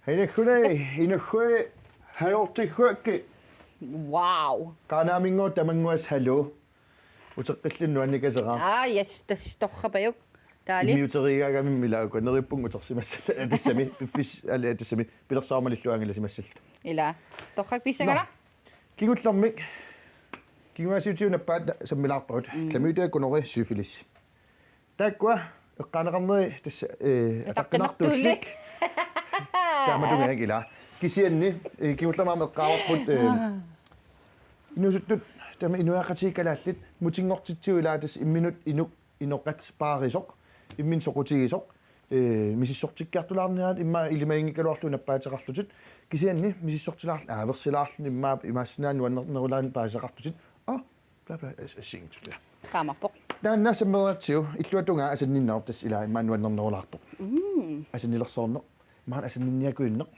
Inukhui hajortikhuakki. Wow. Qanamingo tamanguas halu. Uteqqillinnuannikasera. Yes, das doch aber jo. Dali. Miuterigaagami milauko nerippungu tersimassal atissami piffis ali atissami pilersaarmalilluangilasimassal. Ila. Tokhak pisangala. Kingullermik. Kingmaasiutiunappaat sammilaarpaut. Tlamuytaa kunori syfilis. Taakwa eqqaneqarneri tassa ataqqinertuullik. Taamatungaagila. Kisianni kingullermaarme eqqaawarput inusuttut tama inuaqatiikalaattit mutingortitsuilaatas imminut inoqqat paarisoq immin soqutigisoq misissortikkaartulaarniaat imma ilimaingikaluarlu nappaateqarlutut kisianni misissortulaarlu aaversilaarlu imma imaassinaanu annernerulaan paasaqartutit bla bla assingtulla Qamarpoq. taanna sammerattiu illuatunga asanninnaortas ila immaanu annernerulaartoq asannilersoorneq maan asanninniakuinneq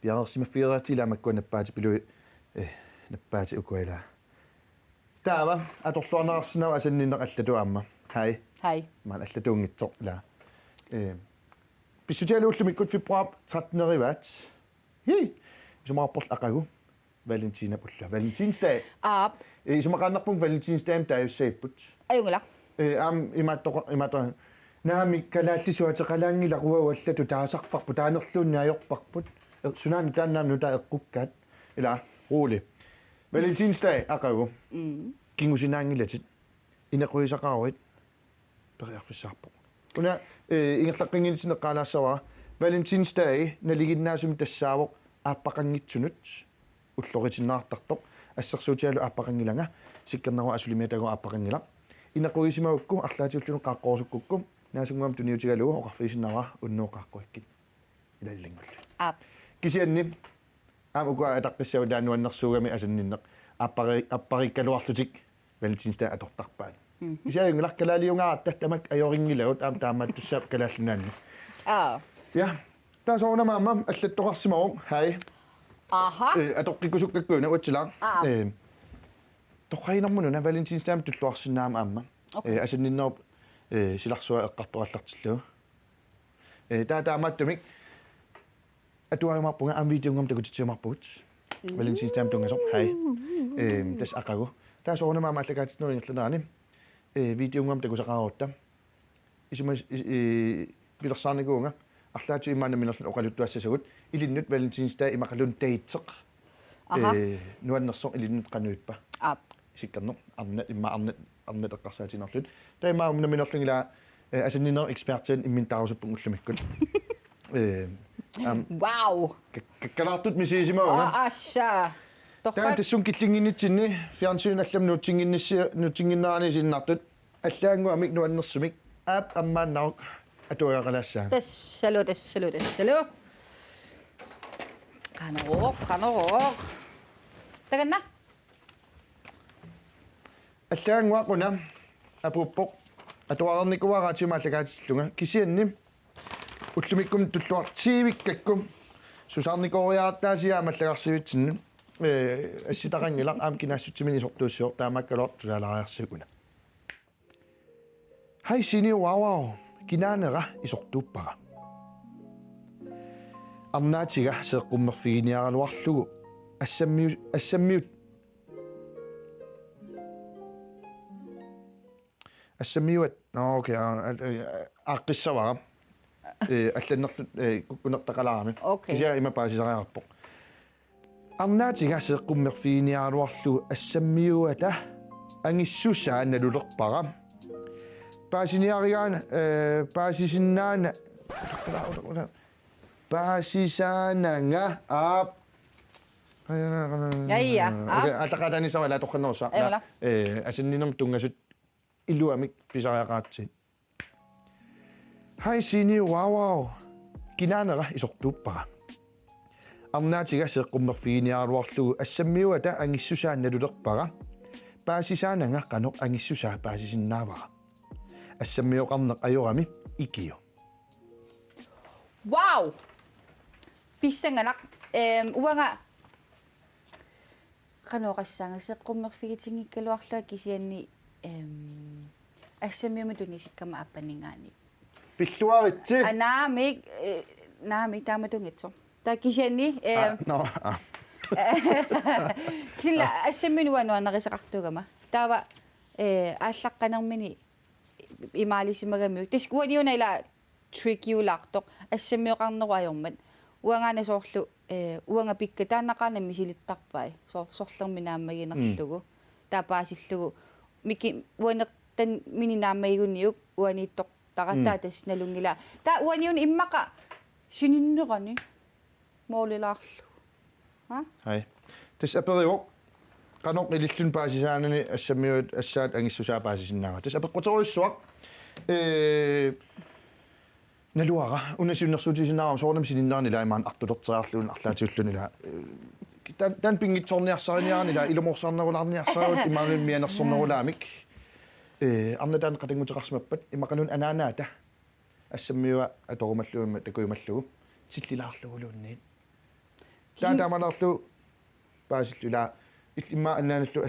pianersimaffieraati ilaamakku nappaati pilu nappaati ukuila taava atorluarnaqarsinau asanninneq allatu aamma hai maan allatuungitsoq la pissutialuullumikut februar 13. Isumarporl aqagu Valentina pulla Valentinsdag isumaqaannarpung Valentinsdag taayussaipput Ayungala. imaattoqa naami kalaallisuateqalaangilaqua allatu taasarparpu taanerluunniajorparput sunaanu taannaamnu taa eqqukkaat ila ruuli Valentinsdag aqagu kingusinaangilatit inequisaqaruit periarfissarpoq una ingerlaqqinginitineqqaalaassavara Valentinsdag naliginnaasumi tassaawoq aappaqanngitsunut ulloritinnaartartoq ассерсуутиалу ааппақангилага сиккернеру асулимиатагу ааппақангила инеқуисимагукку арлаатиуллуну қааққорсуккукку наасунгуам туниутигалугу оқарфисиннара уннуоққарқуиккит илаллингуллу кисианни ука атаққиссау таануаннерсуугами асанниннеқ аппариккалуарлутик Valentinsdag атортарпаат исааюнгилар калаалиунгаарта тамак аёрингилавут таамааттуссаап калааллунаанни я таасоонамаама аллаттоқарсимарук хай атоққикусуккаккуна уатсилаа тоққайнэрмуна Valentinsdag туллуарсинаама аама асанниннеруп силарсуа эққартораллартиллуу таамааттумик атуаамарпунга видеонгам такутитсиумарпут Valentinsdag тунгасоқ хай тас ақагу таасоонамаама аллагаатиснерингерланаани видеонгам такусақарутта исума пилерсаарникуунга арлаату имаана минерлу оқалуттуассасагут илиннут Valentinsdag имақалун таитсеқ нуаннерсоқ илиннут қануиппа сиккернеқ арнат имма арнат эққарсаатинерлут таимаамна минерлунгила асаннинер экспертен иммин таусуппун уллумиккут Wow. Kakalaartut misiisimaunga Asha. Taan tassun killinginittsinni fiarnsuun allam nuutsinginnaani sinnartut allaanguamik nuannersumik aap ammaannaruq atuaqalaassaa. Tassalo. Qaneruoq. Taganna. Allaanguaquna apuppoq atuaqarnikuaraatimaallagaatillunga kisianni ullumikkum tulluartiivikkakkum susarnikoriaartaasiaamallagarsivitsinnu assitaqangilaq aam kinaassutsimini sortuussior taamakkaloor tusaalariarsuguna hai sini wow kinaanera isortuuppara arnaatiga seeqqummerfiginiaraluarlugu assammiut assammiuat okay aaqqissavara алланнерлут куккунертақалаарами кися има паасисариарпоқ арнаатига сеэққуммерфигиниаруарлу ассаммиуата ангиссусаа налулерпара паасиниаригаана паасисиннаана паасисаананга аап атақатани савала тоққанерса асиннинерм тунгасут илуамик писариақаатсит Hai sini wow kinaanera isortuuppara arnaatiga seeqqummerfiginiaruarlugu assammiuata angissusaannalulerpara paasisaananga qanoq angissusaa paasisinnaavara assammiuqarneq ajorami ikiu Wow. Pissanganak uanga qanoqassanga seeqqummerfigitiнгиккалуарлуа кисианни ассаммиуматуни сиккама аппанингаани Pilluaritsi anaamik naami taamatungitso ta kisianni no kisilla assamminuanuannaqisaqartugama taava ааllaqqanarmini имаалисимагами тискуаниуна ила трикиулаартоq ассаммиоqarneruajormat уангаана соорлу уанга пикка тааннақарна мисилиттарпай сорлерминааммагинерлугу таапаасиллугу мики уанертан мининааммагигунниук уанииттоq таратаа тассналунгила таа уаниуна иммаqa сининнерани моолилаарлу ха hej tis aperior qanoq ilillun paasisaanani assammiut assaat angissusaa paasisinnaanga tis apeqquteruissuaq naluara unasiunnersuutisinnaara soornam sininnaarni laimaan artulerteriarluun arlaatiulluni la tan pingitsorniarsariniarni la ilumorsaarnerularniarsaruut imaanun mianersornerulaamik arnataan qatanguteqarsmappat imaqanun anaanaata assammiua atorumalluumma takuimallugu tillilaarluguluunniit taataamanarlu paasillula imma annaanallu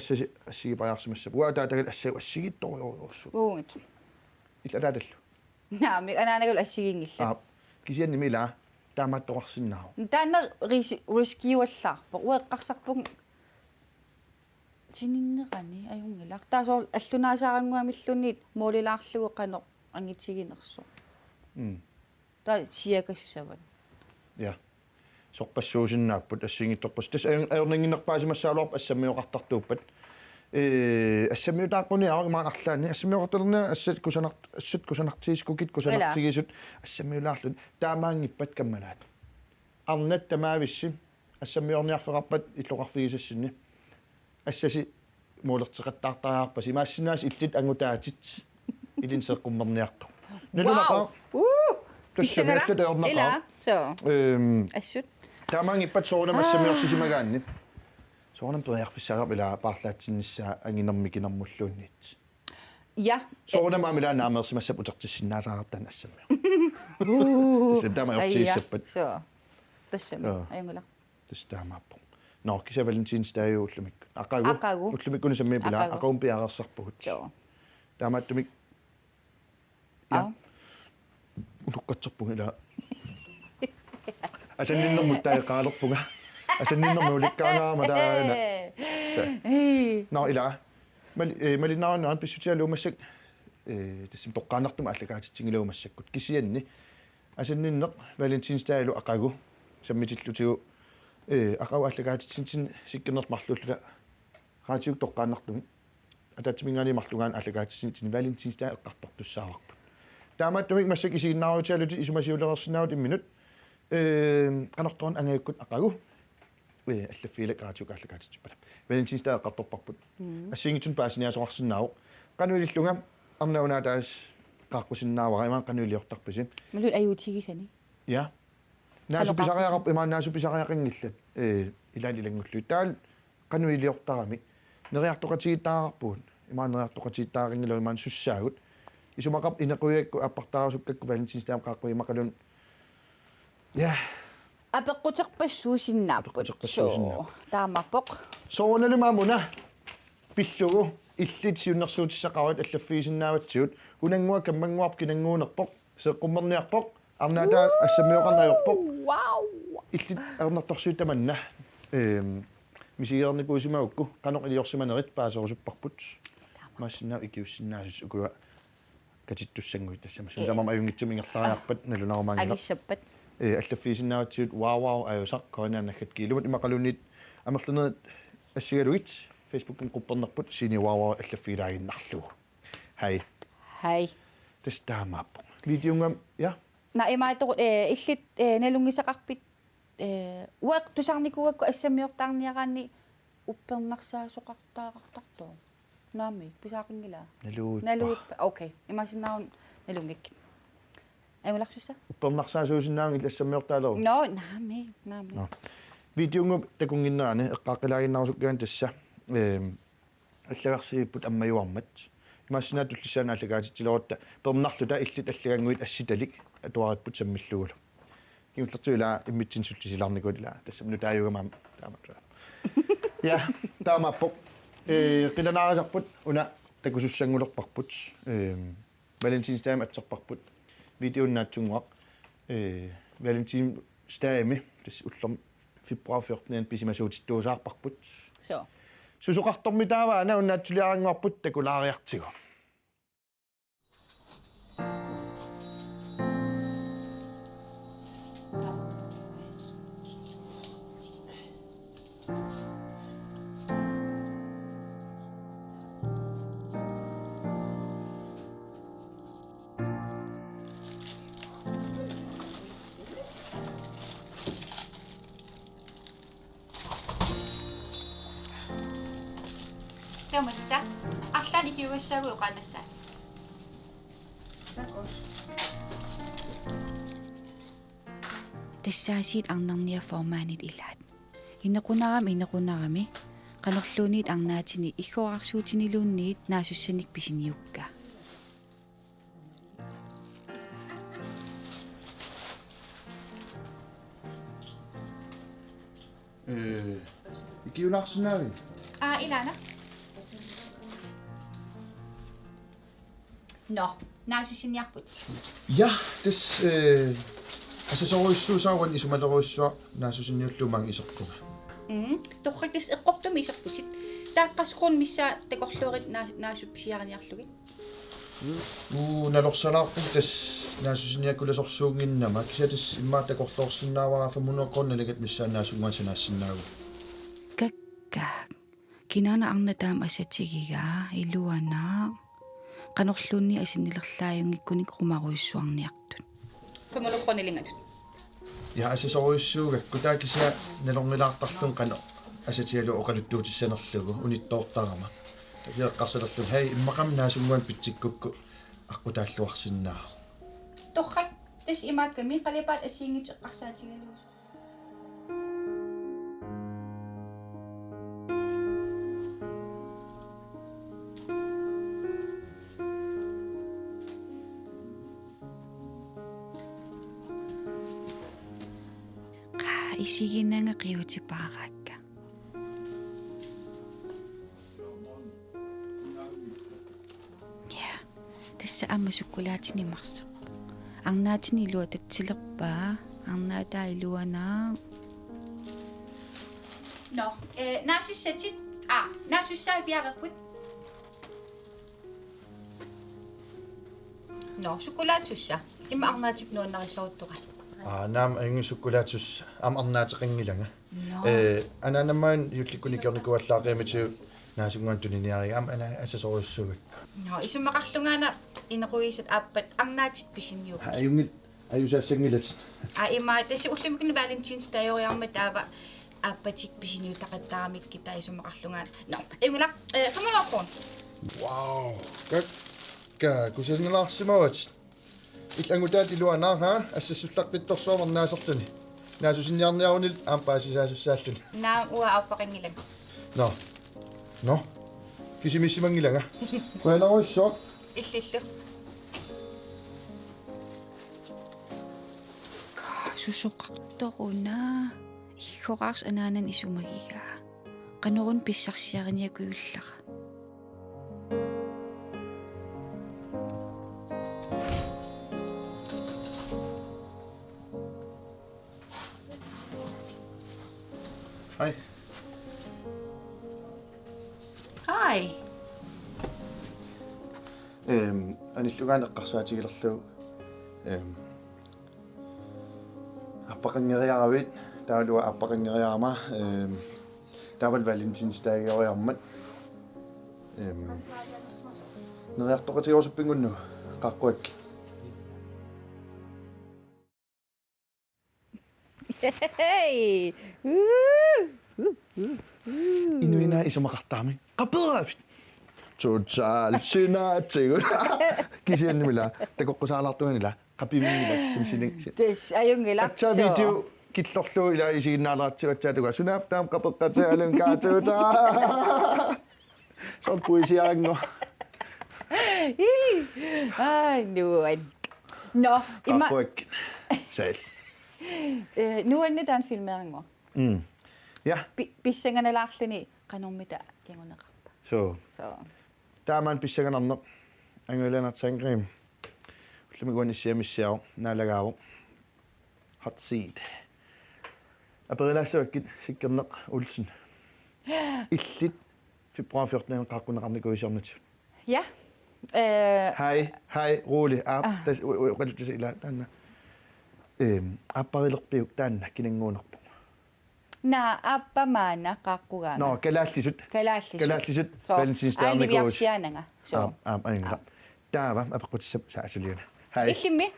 assigi uataatagal assau assigittoriorsu уунгит illataatallu наами анаанагул ассигингилла кисианними таамааттоқарсиннаару таанна рискиуаллаарпо уеққарсарпуг сининнеқани аюнгилар таасоор аллунаасаарангуамиллунниит моолилаарлугу қано ангитсигинерсо та сиакассаван ja сорпассуусиннааппут ассигитторпас тас аернингинерпаасимассаалуарп ассаммиоқартартууппат ассаммиутааққуниаа имаанарлаани ассаммиоқарталерна ассат кусанартиискукит кусанартигисут ассаммиулаарлут таамаангиппат каммалаат арнат тамаависси ассаммиорниарфеқарпат иллоқарфигисассинни ассаси муулертеқаттаартараарпас имаассинаас иллит ангутаатит илинсеққуммерниарту налунақа тассамиаттат аернақа så assut таамаангиппат соорнамассамиорсисимагаанни соорнам туяарфиссаагап ила паарлаатсиннissaa ангинэрмикинэрмуллуунниит ja соорнамаамила наамерсимассап утертиссиннаасаартан ассамиор тасэмтамаёртииссаппат så тассами аюнгила тастаамааппо но киса валентинстааюуллумик ақагу уллумиккуни самми пила ақаум пиарерсарпугут så таамааттумик ja улуққатсерпуга ила асанниннэрмуттаиқаалерпуга асанниннэрмууликкаагаама таана но ила малинаарнаа писсутиалуумассак тассим тоққаанартума аллагаатитсигилуумассаккут кисианни асанниннеқ валентинстаалу ақагу саммитиллутигу ақау аллагаатитсин сиккинермарлуулла раатиук тоққаанартуми ататсимингаани марлугаан аллагаатитсин валентинстаа эққартортуссаарарпут таамааттумик массак исигиннааруутиалути исумасиулерерсинаавут имминут qanartoon angakkut aqagu аллаффилак раатиук аллагаатитсиппала валентинстаа эққарторпарпут ассингитсун паасиниасоқарсинаау qanуилиллунга арнаунаатаас qaаққусиннаавара имаан qanуилиортарписи малул аюутигисани я наасуписариақарп имаан наасуписариақингиллат илаалилангуллу таал qanуилиортарами нериартоқатигиттаарарпуут имаан нериартоқатигиттаарингилу имаан суссаагут исумақап инеқуиакку аппартаарасуккакку валентинстаам qaаққу имақалун ja апеққутерпассуусиннааппут таамарпоқ сооналумаамуна пиллугу иллит сиуннэрсуутиссақарут аллаффиисиннааватсиут унангуа каммангуарп кинангуунерпоқ сеққуммерниарпоқ арнаатаа ассамиоқарнаажорпоқ вау иллит арнартарсуутаманна мисигерникуусимаукку каноқ илиорсиманерит паасерусуппарпут массинаа икиуссиннаасус укуа катиттуссангуит тассама суламам аюнгитсум ингерлариарпат налунарумаангила агиссаппат аллаффиисиннааватсиут вау аюсақ коинааннаггат килумут имақалунит амерлунерит ассигалуит фейсбуккин қуппернерпут сини вау аллаффилаагиннарлугу хай тастаамааппу видеонгам я на имаатор иллит налунгисақарпит уақ тусарникуакку ассамиортаарниараани уппернарсаасоқартаагартартоо наами писаақингила налуут окей имасиннаун налунгик ангуларсуса уппернарсаасуусиннаанги ассамиортаалеру но наами видеонгам такунгиннаани эққаақилаагиннарусуккуан тасса аллагарсииппут аммаюармат имассинаа туллисаана аллагаатитсилорутта пернарлута иллит аллагангуит асситалик атуариппут саммиллугулу кимлертуила иммитсинсултисиларникулла тассамну тааюгамаам тааматра я таамаппоқ қиланаарисарпут уна такусуссангулерпарпут валентинстаам атсерпарпут видеоннаатсунгуақ Valentin staami tas ullorm februar 14 pisimasuutittuusaarparput. So. Susuqartormi taavaana unnaatsuliaranguarput takulaariartigu. Kamassa. Арлаани киугассаагу qanassаат. Тассаасиит арнарниа формаанит илаат. Инеқунарами qanorluuniit arnaatini igguarsuutinilunniit naasussаник писиниукка. Ikiunarsunnaavin. Ilana. No, naasussiniarput. Ja, tas асасоруйссуусааруан исумалеруйссуа наасусинниуллумаан исерпуга. Торракис эққортами исерпутит. Тааққасқорн мисса такорлуорит наасупписиараниарлугит. Налорсалаарпут тас наасусинниаккуласорсуунгиннама кисатас иммаа такорлуорсиннаавара 500 кронналагат миссаанаасунгуасинаассинаагу. Какка. Кинана арнатаам асатигига илуана. Qanorluunni asinnilerlaajungikkуник rumaruissuarniartut. 500 kronillingatut. Ja асасоруйссуугак кутаакися налорнилаартарлун қано асатиалу оқалуттуутиссанерлугу униттоортарама. Такиаққарсалерлун хай иммақам наасунгуан питсиккукку аққутааллуарсиннаа. Торрак тас имаакками қалипаат ассиингит эққарсаатигалуус. Isiginaanga qiutipaaraakka. Ja, tassa amma sukkulaatini marseq. Arnaatini ilua tatsilerpaa, arnaataa iluanaa. No, naasussatit. Naasussaa piaqaqqut. No, sukkulaatsussa. Imma arnaatik nuannarisouttuqa. Naam ayungissukkulaatus am arnaatiqingilanga. Ananammaan yullikkunikernikuallaaqiamitu naasunguan tuniniariga am ana asasorussugak. No, isummaqarlungaana inequisat aappat arnaatit pisinniup. Ayungit ayusaasangilat. Ima tasi ullimikni Valentins tajoriarma taava aappatik pisinniutaqattaramikki ta isummaqarlungaan. No, ayungilaq 500 kron. Wow. Ka kusanalaarsimawat. Illangutaat iluanaa ha assassullaqpittorsuamarnaasertuni naasusinniarniarunil aampaasisaasussaalluni Ua auppaqingilang. No kisimissimangilanga kuanaruissua Illillu. Susoqartoruna iggoqaars anaanan isumagiga qanorun pissarsiariniakuullara. Hej. Hej. Anillugaan eqqarsaatigilerlugu appaqangeriaravit taalua appaqangeriarama taaval Valentins taagioriarmat neriartoqatigorsuppigunnu qaqquak. Hey. Inuina isumaqartaami qapeeraavit total synaatigut kisiannimila takoqqusaalartuganila qapiviilat simsinik Des ayungilaq. video killorlu ila isiginnaalaartigatsaatuga sunaaftaam qapeqqatialun kaatuuta sort puisiaango Ai, nuan. No, imma qaqquak sal nuanni taan filmeeringo. ja Pissanganalaarluni qanormita kianguneqarpa. so taamaan pissaganarneq angulanartaangrim ullamiguanissiamissiao naalagaaru hot seat. Апэрилаассаваккит сиккернеқ улсин. Иллит februar 14 qaaqquneqarnikuisiornut. Ja. Hej, rolig. Redutis ila tanna. Apparilerpiuk taanna kinanguunerpu. Na appamaana qaaqqugaanga. No, kalaallisut. Kalaallisut valentinsdaarnikuus. So. Aingla. Taava apequtissap saasuliuna. Hej. Illimmi.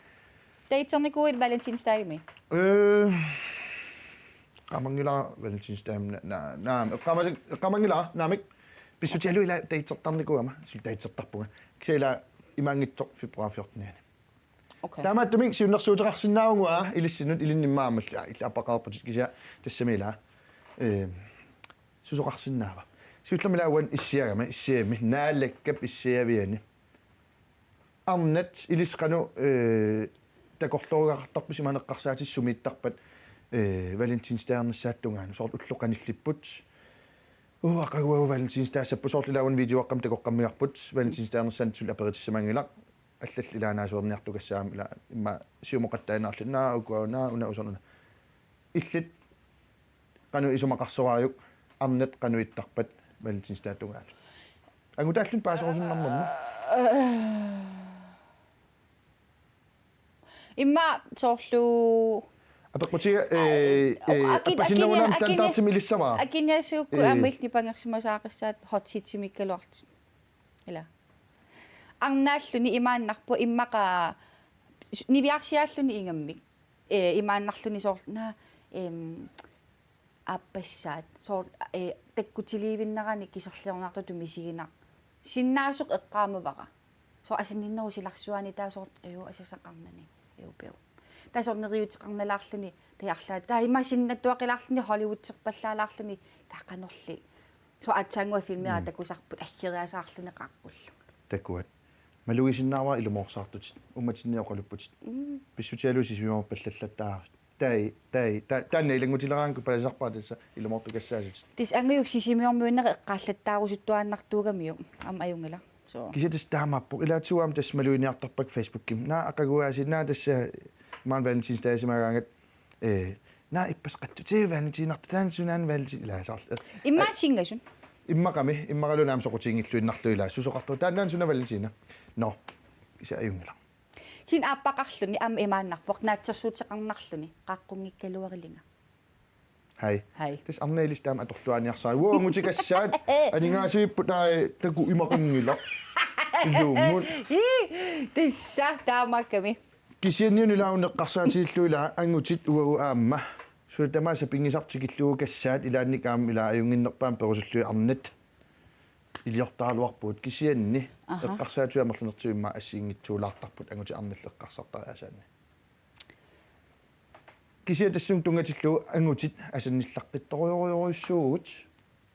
Daternikuit valentinsdaimi. Qamangila valentinsdaamna naam qamangila naamik pissutialu ila datertarnikuama sul datertarpunga. Kisila imangitsoq februar 14. Okay. Taamaattumik siunnersuuteqarsinnaungua ilissinut ilinnimmaamallu illa apaqarputit kisia tassamila susoqarsinnaava. Siullermilauan issiagama issiami naalakkap issiaviani. Arnat ilisqanu takorluugaartarpu simaneqqarsaatissumiittarpat valentinsdaarnissaattungaanu soort ulloqanillipput aqaguagu valentinsdaassappu soortilauan videoaqqam takoqqammiarput valentinsdaarnissantul aperitissamaangilaq аллаллилаанаасуерниартукассаама ила имма сиумоқаттаанаарлунаа укуаунаа уна усорнуна илlit qanu isumaqarsoraayuk arnat qanuittарпат valentinsdaattungaat агутааллун паасорусуннармамма имма соорлу апеқутига апасиннагунам стандартим илиссаваа акиниасуукку аамилни пангерсимасаақиссаат хотситсимиккалуартит ила арнааллуни имааннарпу иммаqa нивиарсиааллуни ингаммик имааннарлуни соорлна аппассаат соор таккутиливиннерани кисерлиорнаарту тумисигинаа синнаасоқ эққаамавара соо асанниннеру силарсуани таасоор асасақарнани пеу таасорнериутеқарналаарлуни таарлаа таа имасиннаттуақилаарлуни холливудсерпаллаалаарлуни тааққанорли соо атсаангуа филмиара такусарпут аггериасаарлуни қааққуллу такуат малуисиннаава илумоорсаартут умматинниоқалуппут писсутиалуси симимаппаллаллаттаа таанна илангутилераанку паласарпаатаса илумортукассаасут тис ангиуп сисимиормуиннери эққааллаттаарусуттуааннартуугамиу ам аюнгала so кисатас таамаппу илаатсуам тас малуиниартарпак фейсбукким наа акагуаасинаа тасса маан валентинсдаасимагаангат наа иппасқаттути валентинартаан валентин илаасаарла иммаасингасун иммақами иммақалунаам соқутингиллуиннарлуила сусоқарту тааннаан суна валентина но иса аюнгала хин аппақарлуни ам имааннарпоқ наатсерсуутеқарнарлуни қааққунгиккалуарилинга хай тас арнеилистаам аторлуаниарсаа уангутикассаат анингаасуиппу таа таку имақингила илууммут тисса таамакками кисианниунилаунеққарсаатиллуила ангутит уагу аама суутамааса пингисартикиллуу кассаат илаанник аама ила аюнгиннерпаам перусуллуи арнат илиортаалуарпуут кисианни эққарсаатуамерлунертуимма ассиингитсуулаартарпут ангути арналлу эққарсартариасаанни кисиа тассун тунгатиллуу ангутит асанниллаққитторуйоруйоруйссуугут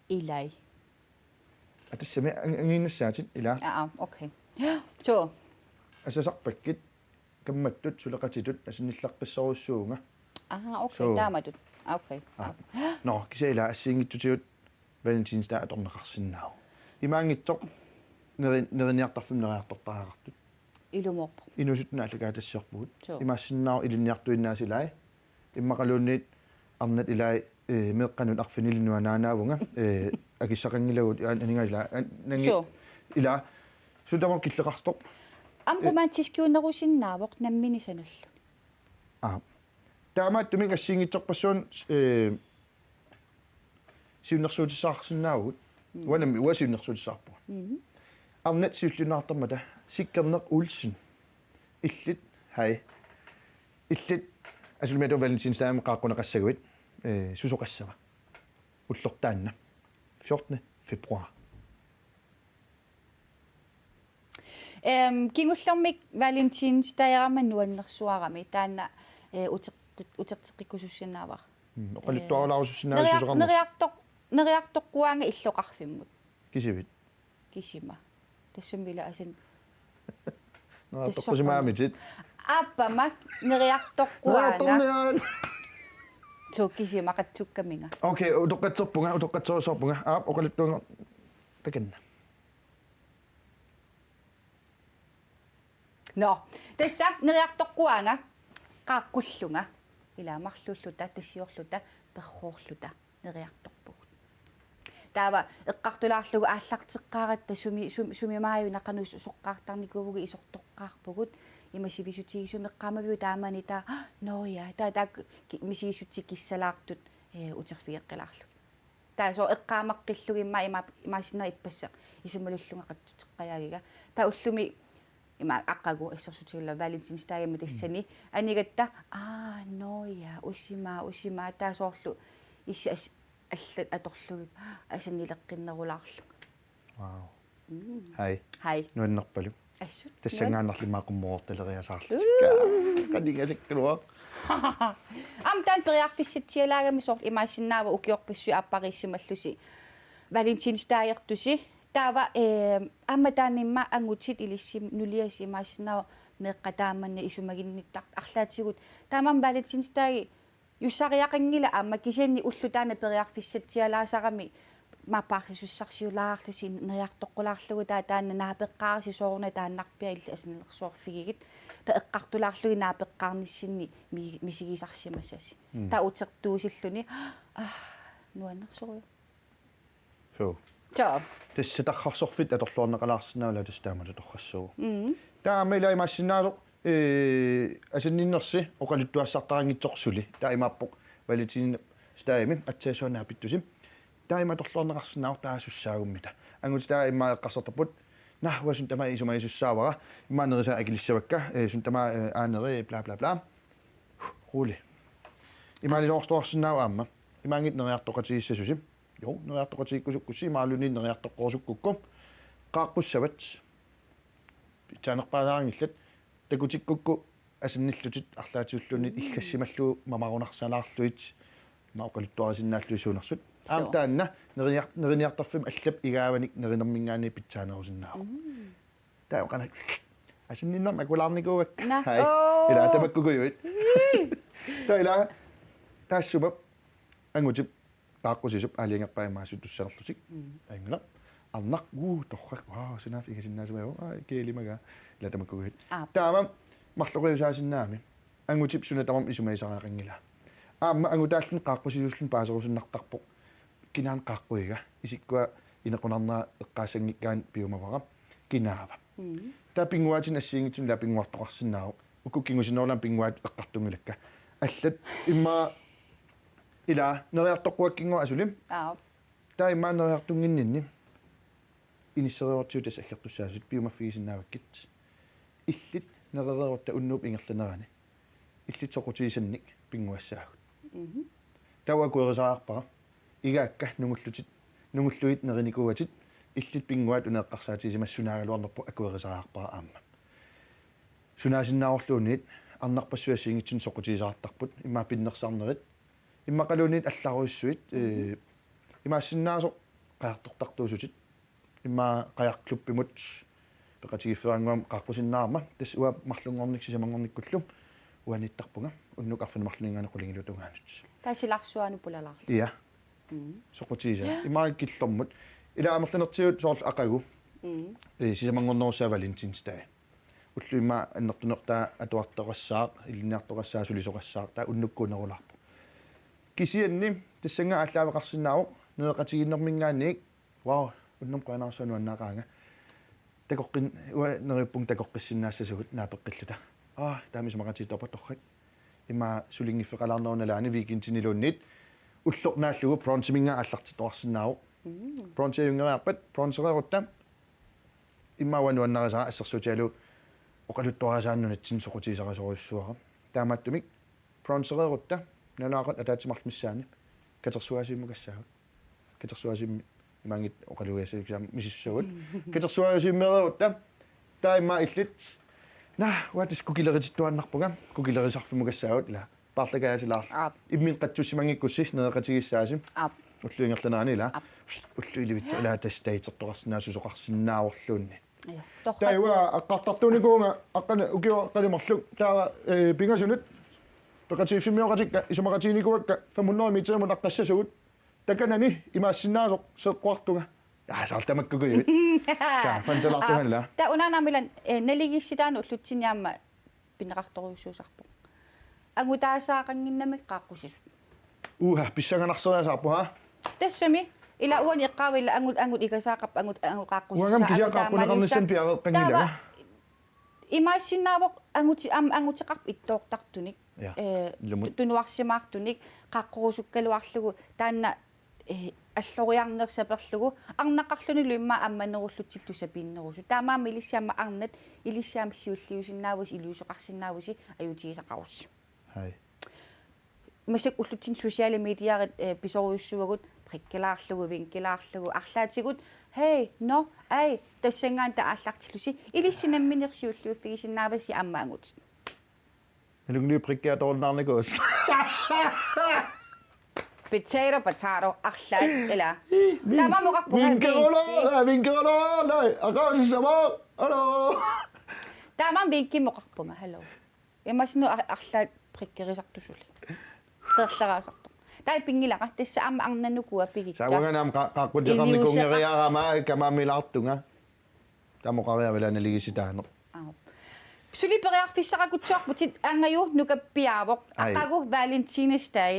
илай атассами ангиннассаатит ила окей so асасарпаккит камматтут сулеқатитут асанниллаққиссоруйссуунга окей тааматут окей но кисаила ассиингиттутиут валентинсдаа аторнеқарсиннаау имаангитсоқ неринниартарфимнериартортаагартут илуморпо инусутнааллагаа тассиорпугут имаассиннаау илинниартуиннаасилай иммақалуунниит арнат илай меққанут арфинилиннуанаanaavunga акиссақангилагут анигаасила нанги ила сутамор киллеқарторп ам романтискиунерусиннаавоқ намминисаналлу таамаат тумик ассиингитсорпассуун сиуннэрсуутиссаарсинаагут уанами уасиуннэрсуутиссаарпу арнат сиуллунаартармата сиккернеқ улсин иллит хай иллит асулмиату валентинсдаами qaaqquneqassagуит сусоқассава уллортаанна 14 февруар кингуллэрмик валентинстаярама нуаннерсуарами таана утертеққиккусуссинаавар оқалиттуарлаарусуссинаа нериартоққуаанга иллоқарфиммут кисивит кисима тассумила асан тоққусимаамитит аппама нериартоққуаанга токкисима қатсуккаминга окей утоққатсорпунга оқалиттуанга таканна no тасса нериартоққуаанга qaаққуллунга ila marlulluta tassiorluta perroorluta neriartorpugut taava eqqartulaarlugu ааллартеққааратта сумимааю нақанус соққаартарникууги исортоққаарпугут имасивисутигисуми эққамавиу таамани таа ноя таа мисигисутик киссалаартут утерфигеққилаарлу таа со эққаамаққиллугимма имаасиннери иппассақ исумалуллунгақаттутеққаяагига таа уллуми има аққагу иссерсутигилла валентинс таагами тассани анигатта ноя усима таа соорлу исси аллат аторлугип асаннилеққиннерулаарлу вау хай nu нуаннерпалу ассут тассангааннарлимаақуммоорталериасаарлу канигасеккалуа амтан периарфиссатсиалагами сорт имаасиннаава укиорпассуи аппариссималлуси валентинс тааертуси таава амматаанимма ангутит илиссим нулиаси имаасиннаава меққатааманни исумагинниттар арлаатигут таамам валентинс тааги юссариақангила аама кисианни уллутаана периарфиссатсиалаасарами мапаарсисуссарсиулаарлуси нериартоққулаарлугу таана наапеққаариси соорна тааннарпиа илли аснелерсуарфигигит та эққартулаарлуги наапеққаарниссинни мисигисарсимассаси та утертуусиллуни нуаннерсориу so тассатархарсорфит аторлуарнеқалаарсинаула тастаамалу торрассуу таамила имассиннаасо асинниннерси оқалуттуассартарангитсорсули таимааппоқ валитин стаими атсаасуанаа питтусим таима торлуарнеқарсинаа таасуссаагуммита ангут таа имма эққарсартарпут нахвасун тама исумаисуссаавара имаанериса акилиссавакка сун тама аанери бла бла бла хуле имаалисоорстуарсинаа аама имаангит нериартоқатигиссасусим jo нериартоқатигиккусуккусси имаалунин нериартоққорсуккукку qaaqqussavат таанерпаалаарангиллат такутиккукку асинниллутит арлаатиуллунит иггассималлу мамарунарсалаарлуит маоқалуттуарисиннааллуи суунерсут аамтаанна нериниартарфим аллап игааваник неринермингаани питсааnerusиннаау таоқана асинниннерма акулаарникууакка хай ила табаккукуйуит таила таассуба ангутип тааққусисуп аалиангерпаимаасут туссанерлутик ангила арнақ торрак синаф игасиннаасуао кеелимага ила тамаккугуит таама марлоқиусаасиннаами ангутип суна тамам исумаисараақангила аама ангутааллун qaaqqusisusslun paasерусиннартарпоқ кинаан qaaqquiga исиккуа инеқунарнаа эққаасангиккаан пиумавара кинаава та пингуатин ассиингитсун ла пингуартоқарсинаау уккуккингусиноорлам пингуат эққартунгилакка аллат имма ила нериартоққуаккингуа асулим та имма нериартунгиннинни иниссериортиутас аггертуссаасут пиумаффигисиннааваккит иллит неререрутта уннууп ингерланерани иллит соқутигисанник пингуассаагут тауакуерисаарпара игаакка нунгуллуит нериникуатит иллит пингуат унеэққарсаатисимассунаагалуарнерпу акуерисаарпара аама сунаасиннааорлуунит арнарпассуассиингитсун соқутигисаартарпут имма пиннерсаарнерит иммақалуунит алларуиссуит имаассиннаасо qaartortartuusut имма qajarklupпимут пеқатигиффераангуам qaarпусиннаарма тас уа марлунгорник сисамангорниккуллу уаниттарпунга уннук арфин марлунингаана qulingilutungaanuts таасиларсуану пулалаар иа соқутигиса имаа киллэрмут илаамерланертиут соорл ақагу сисамангорнерусаа валентинс таа уллу имма аннертунертаа атуартоқассаақ илниартоқассаа сулисоқассаақ таа уннуккуунерулаарпу кисианни тассанга аллаавеқарсинаавоқ неэқатигиннэрмингаанник вау уннум қанаарсуану аннаақаанга такоққин уа нериуппун такоққиссиннаассасугут наапеққиллута таамисмақатиитторпа торрак има сулингиффеқалаарнеруналаани викинтинилууннит уллорнааллугу бронзиминга аллартитоарсинаау бронзиунгериарпат бронзерерутта имма вануаннарисара ассерсутиалу оқалуттуарасааннунатсин соқутисарасоруссуара таамааттумик бронзерерутта нанаақат атаатимарлмиссаани катерсуасиммукассаагут катерсуасимми имаангит оқалуясаиксаам мисиссагут катерсуасиммерерутта таимма иллит уатис кукилерититуаннарпуга кукилерисарфимугассаагут ила парлагаасилаар иммин qattussimanngikkussис neeqatigissaasим уллуингерланаани ила уллуиливит ила тастаитертоқарсинаасусоқарсинааорлуунни тайва аққартартууникуунга аққана укио қалимарлук таава пингасунут пеқатифимиоқатикка исумақатиникуакка 500 митсамут аққассасугут таканани имаассинаасоқ сеққуартунга саартамаккугуйут фанталартунгалла та унаанамилан налигисситаану уллутсиниаама пинеқарторуйуссуусарпо angutaasaqanginnamik qaqqusisut Pissanganarsoria saappu ha. tassami ila uani iqqaavilla angut ikasaaqap angut qaqqusissa Uangam kisiaqarpunaqarnissan piaqeqqangilaga. Imaasinnaavoq angutiqarp ittoortartunik tunuarsimaartunik qaqqorusukkaluarlugu taanna аллориарнерсаперлугу арнақарлунилу имма амманеруллутиллу сапииннерусу таамаама илиссаама арнат илиссаама сиуллиусиннаавус илуусеқарсиннаавуси аютигисақарусси Hej. масак уллутин социале медиарит писоруйуссуагут приккелаарлугу винкелаарлугу арлаатигут hey no ai тассангаан тааллартиллуси илиссинамминерсиуллууффигисиннааваси аммаангут Nalungni prikkiatornarnikos. potato arlaat eller taamammoqarpunga Vinkero, nej, aqaasissama. Hallo. taamam vinkimmoqarpunga hallo imasnu arlaat prikkerisartusuli terleraasartu tai pingilaqa tassa amma arnannukua pigikka Sawanganaam qaqqutiqarnikungeriarama kamaamilaartunga. Tamoqariavilanaligisitaano. Suliperiarfissaqakutsuarputit angaju nukappiaavoq aqagu Valentine's Day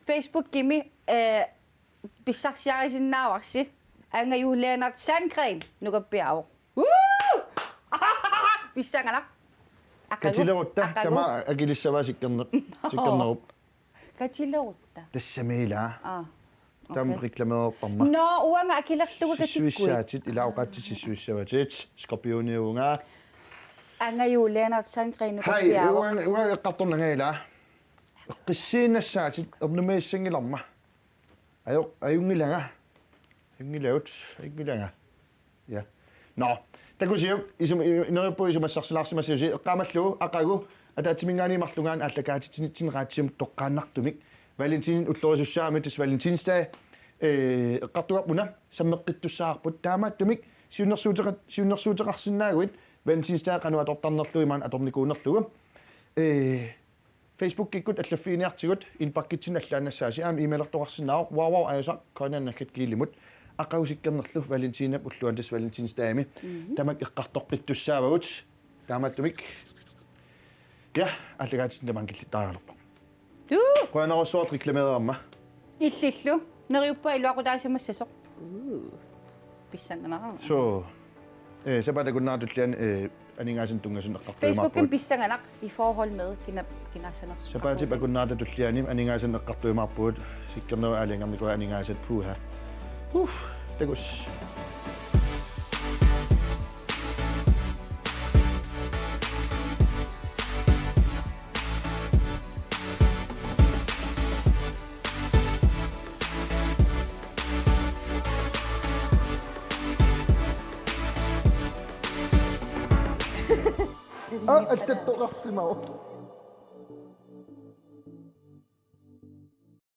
Facebook kimi pissarsiarisinnaavарси angaju Lennart Sandgren nukappiaavoq pissangana Katilerutta tama agilissava sikkernerup. Katilerutta Tassamila. Tam reklameerparma. no uanga akilerlugu katikkuit Sissuissaatit ilauqatsissuissavatit skorpioniunga. angaju Lennart Sandgren Hei, nukappiaavoq uanga eqqartornangaila. Qissiinnassaatit ernumeissangilarma. Ajungilanga. Jungilaut, ajungilanga. Ja. No, takusiuk inerippu isumassarsilaarsimasiusi eqqaamallu aqagu ataatimingaanimarlungaan ааллакаатитинитсинераатсиум тоққааннартумик Valentinin ullorisussaami tas Valentine's Day eqqartuarpuna sammeqqittussаарput taamaattumik siunnersuuteqarsinnaaguit Valentine's Day qanu atortarnerluu imaan atornikuunerlugu Facebook ikkut allaffiiniartigut inpakkitsin allaanassaasi aam email-ertoqarsinnaaq wow ayusa konannakkat kiilimut aqagusikkernerlu Valentinap ulluan tas Valentine's Day-mi tamak eqqartoqqittussaavagut taamaattumik ja allakaatin tamankillitaarupa qoanarusuart reklameerarma illillu neriuppa iluaqutaasimassasoq pissanganara so sapatakunnaartullian aningaasin tungasun eqqartuimaarput Facebookin pissanganaq I forhold med kinassanersu sapatip akunnaartatullianim aningaasin eqqartuimaarput sikkerneru aalingarniku aningaasat puuha takus attetoqarsimau